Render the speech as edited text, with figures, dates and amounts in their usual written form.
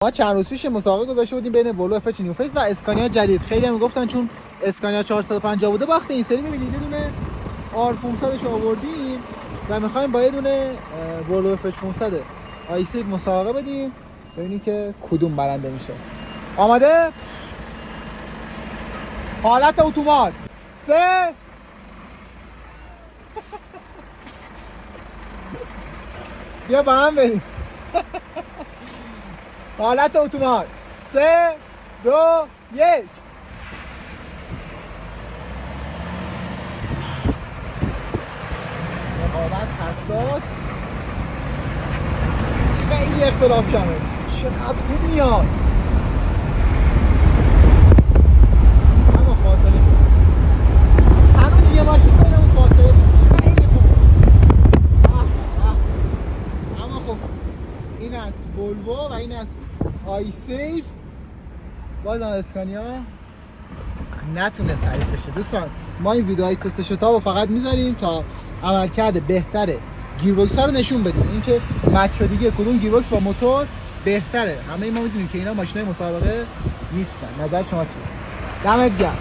ما چند روز پیش مسابقه گذاشته بودیم بین ولو اف نیو فیس و اسکانیا جدید. خیلی هم میگفتن چون اسکانیا 450 بوده باخته. این سری می‌بینید یه دونه آر 500 رو آوردیم و می‌خوایم با یه دونه ولو اف 500 آیسی مسابقه بدیم ببینیم که کدوم برنده میشه. آماده؟ حالت اتومات 3 بیا با هم بریم. حالت اتومات 3 2 1 رقابت حساس. خیلی اختلاف کمه. چقدر خوب میاد. اما فاصله هنوز یه ماشین بین اون فاصله خیلی خوبه. اما خب این است ولوو و این است آی سیف. بازم اسکانیا نتونست حریف بشه. دوستان ما این ویدیوهای تست شتاب رو فقط میذاریم تا عملکرد بهتر گیربکس ها رو نشون بدیم، اینکه مچ شدگی کدوم گیربکس با موتور بهتره. همه ما میدونیم که اینا ماشینای مسابقه نیستن. نظر شما چیه؟ دمت گرم.